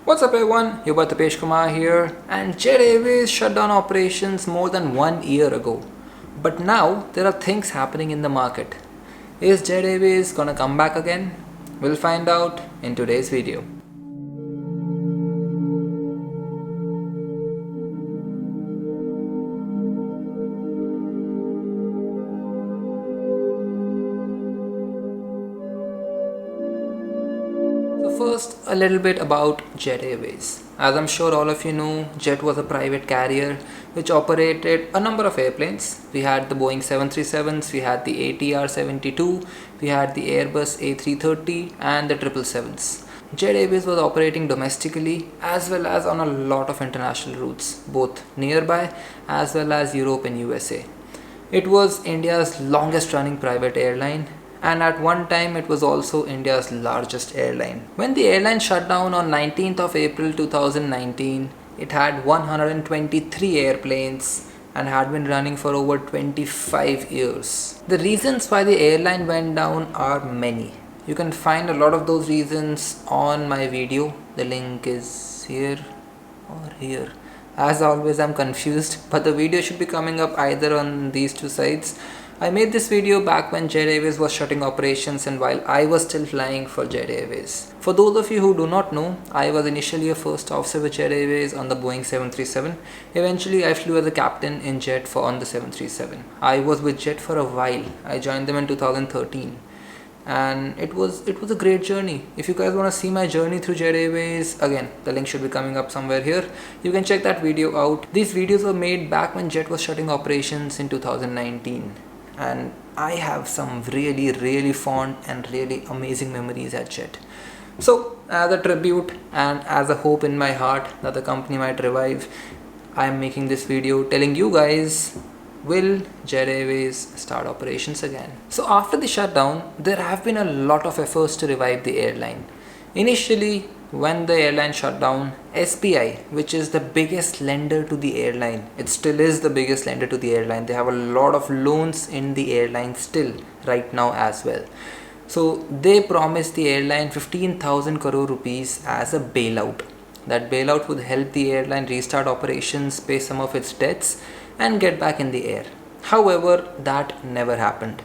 What's up everyone, your boy Tapesh Kumar here, and Jet Airways shut down operations more than 1 year ago. But now there are things happening in the market. Is Jet Airways gonna come back again? We'll find out in today's video. So first, a little bit about Jet Airways. As I'm sure all of you know, Jet was a private carrier which operated a number of airplanes. We had the Boeing 737s, we had the ATR 72, we had the Airbus A330 and the 777s. Jet Airways was operating domestically as well as on a lot of international routes, both nearby as well as Europe and USA. It was India's longest running private airline, and at one time it was also India's largest airline. When the airline shut down on 19th of April 2019, it had 123 airplanes and had been running for over 25 years. The reasons why the airline went down are many. You can find a lot of those reasons on my video. The link is here or here. As always, I'm confused, but the video should be coming up either on these two sides. I made this video back when Jet Airways was shutting operations and while I was still flying for Jet Airways. For those of you who do not know, I was initially a first officer with Jet Airways on the Boeing 737. Eventually, I flew as a captain in Jet on the 737. I was with Jet for a while. I joined them in 2013. And it was a great journey. If you guys want to see my journey through Jet Airways, again, the link should be coming up somewhere here. You can check that video out. These videos were made back when Jet was shutting operations in 2019. And I have some really fond and really amazing memories at Jet. So as a tribute and as a hope in my heart that the company might revive, I am making this video telling you guys, will Jet Airways start operations again? So after the shutdown, there have been a lot of efforts to revive the airline. Initially, when the airline shut down, SBI, which is the biggest lender to the airline, it still is the biggest lender to the airline. They have a lot of loans in the airline still right now as well. So they promised the airline 15,000 crore rupees as a bailout. That bailout would help the airline restart operations, pay some of its debts and get back in the air. However, that never happened.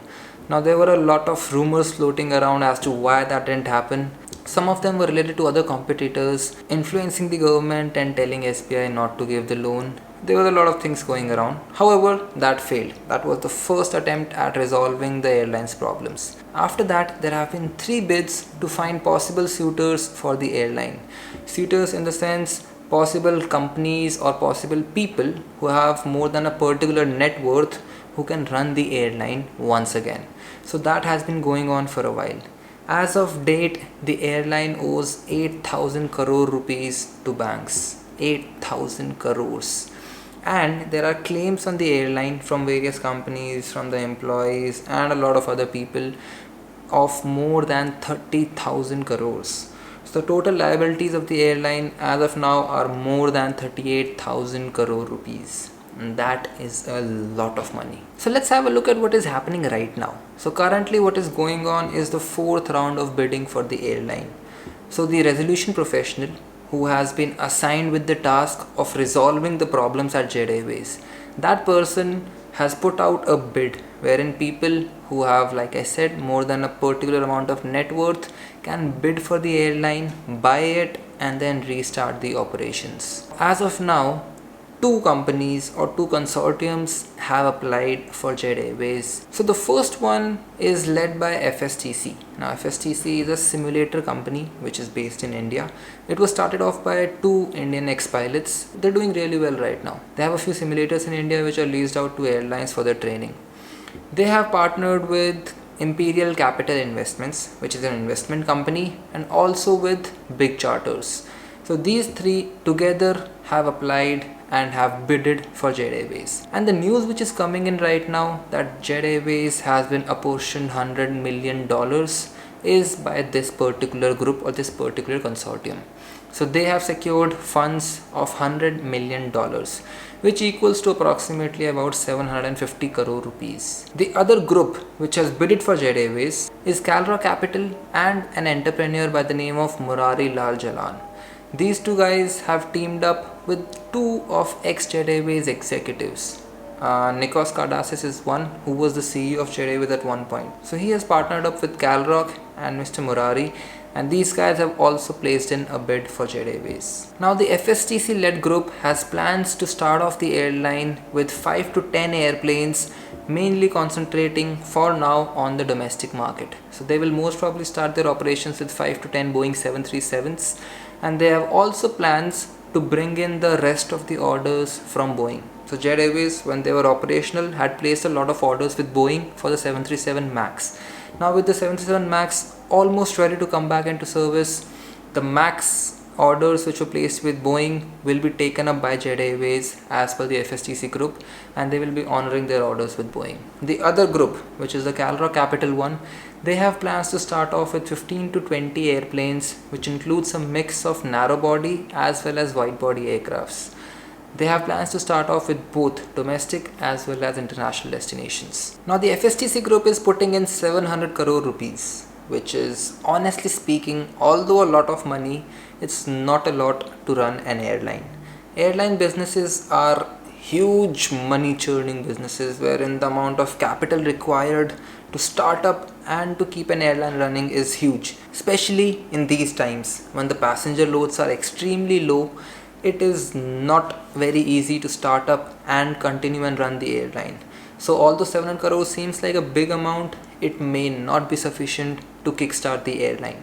Now there were a lot of rumors floating around as to why that didn't happen. Some of them were related to other competitors influencing the government and telling SBI not to give the loan. There were a lot of things going around. However, that failed. That was the first attempt at resolving the airline's problems. After that, there have been 3 bids to find possible suitors for the airline. Suitors in the sense possible companies or possible people who have more than a particular net worth who can run the airline once again. So that has been going on for a while. As of date, the airline owes 8,000 crore rupees to banks. 8,000 crores. And there are claims on the airline from various companies, from the employees and a lot of other people of more than 30,000 crores. So the total liabilities of the airline as of now are more than 38,000 crore rupees. And that is a lot of money. So let's have a look at what is happening right now. So currently what is going on is the 4th round of bidding for the airline. So the resolution professional who has been assigned with the task of resolving the problems at Jet Airways, that person has put out a bid wherein people who have, like I said, more than a particular amount of net worth can bid for the airline, buy it and then restart the operations. As of now, 2 companies or 2 consortiums have applied for Jet Airways. So the first one is led by FSTC. Now FSTC is a simulator company which is based in India. It was started off by 2 Indian ex-pilots. They're doing really well right now. They have a few simulators in India which are leased out to airlines for their training. They have partnered with Imperial Capital Investments, which is an investment company, and also with big charters. So these 3 together have applied and have bidded for Jet Airways. And the news which is coming in right now that Jet Airways has been apportioned $100 million is by this particular group or this particular consortium. So they have secured funds of $100 million, which equals to approximately about 750 crore rupees. The other group which has bidded for Jet Airways is Kalrock Capital and an entrepreneur by the name of Murari Lal Jalan. These two guys have teamed up with two of ex-Jet Airways executives. Nikos Kardassis is one who was the CEO of Jet Airways at one point. So he has partnered up with Kalrock and Mr. Murari, and these guys have also placed in a bid for Jet Airways. Now the FSTC led group has plans to start off the airline with 5 to 10 airplanes, mainly concentrating for now on the domestic market. So they will most probably start their operations with 5 to 10 Boeing 737s, and they have also plans to bring in the rest of the orders from Boeing. So Jet Airways, when they were operational, had placed a lot of orders with Boeing for the 737 MAX. Now with the 737 MAX almost ready to come back into service, the MAX orders which were placed with Boeing will be taken up by Jet Airways as per the FSTC group, and they will be honoring their orders with Boeing. The other group, which is the Kalrock Capital one, they have plans to start off with 15 to 20 airplanes, which includes a mix of narrow body as well as wide body aircrafts. They have plans to start off with both domestic as well as international destinations. Now the FSTC group is putting in 700 crore rupees, which is, honestly speaking, although a lot of money, it's not a lot to run an airline. Airline businesses are huge money churning businesses wherein the amount of capital required to start up and to keep an airline running is huge, especially in these times when the passenger loads are extremely low. It is not very easy to start up and continue and run the airline. So although 700 crores seems like a big amount, it may not be sufficient to kickstart the airline.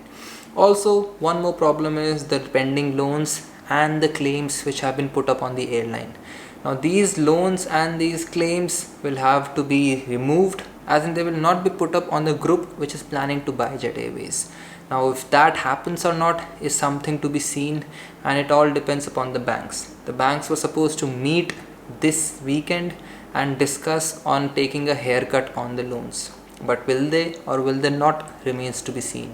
Also, one more problem is the pending loans and the claims which have been put up on the airline. Now these loans and these claims will have to be removed, as in they will not be put up on the group which is planning to buy Jet Airways. Now if that happens or not is something to be seen, and it all depends upon the banks. The banks were supposed to meet this weekend and discuss on taking a haircut on the loans. But will they or will they not remains to be seen.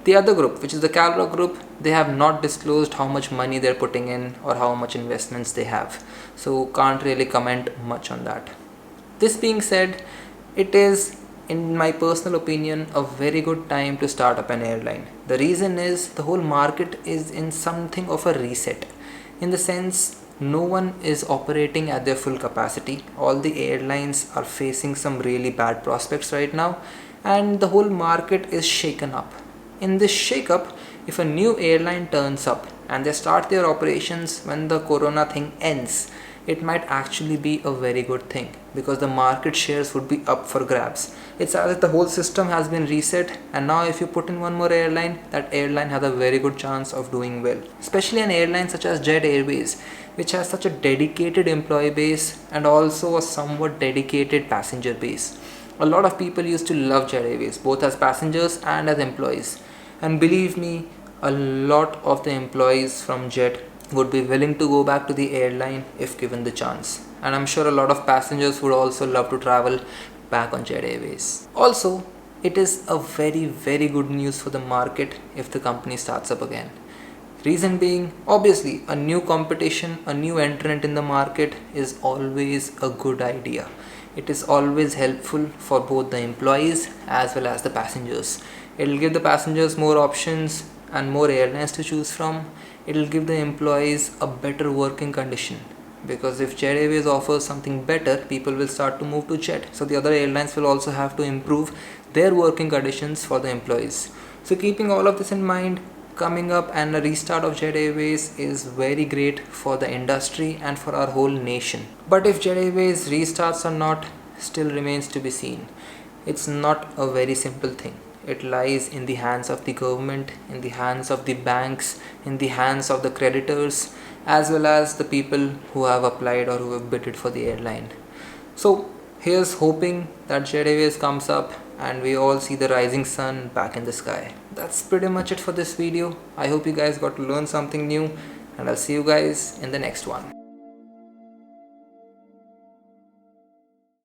The other group, which is the Kalrock group, they have not disclosed how much money they're putting in or how much investments they have. So can't really comment much on that. This being said, it is, in my personal opinion, a very good time to start up an airline. The reason is the whole market is in something of a reset. In the sense, no one is operating at their full capacity. All the airlines are facing some really bad prospects right now, and the whole market is shaken up. In this shake-up, if a new airline turns up and they start their operations when the corona thing ends, it might actually be a very good thing, because the market shares would be up for grabs. It's as if the whole system has been reset, and now if you put in one more airline, that airline has a very good chance of doing well. Especially an airline such as Jet Airways, which has such a dedicated employee base and also a somewhat dedicated passenger base. A lot of people used to love Jet Airways, both as passengers and as employees. And believe me, a lot of the employees from Jet would be willing to go back to the airline if given the chance. And I'm sure a lot of passengers would also love to travel back on Jet Airways. Also, it is a very good news for the market if the company starts up again. Reason being, obviously, a new competition, a new entrant in the market is always a good idea. It is always helpful for both the employees as well as the passengers. It will give the passengers more options and more airlines to choose from. It will give the employees a better working condition, because if Jet Airways offers something better, people will start to move to Jet. So the other airlines will also have to improve their working conditions for the employees. So keeping all of this in mind, coming up and a restart of Jet Airways is very great for the industry and for our whole nation. But if Jet Airways restarts or not still remains to be seen. It's not a very simple thing. It lies in the hands of the government, in the hands of the banks, in the hands of the creditors, as well as the people who have applied or who have bid for the airline. So here's hoping that Jet Airways comes up and we all see the rising sun back in the sky. That's pretty much it for this video. I hope you guys got to learn something new, and I'll see you guys in the next one.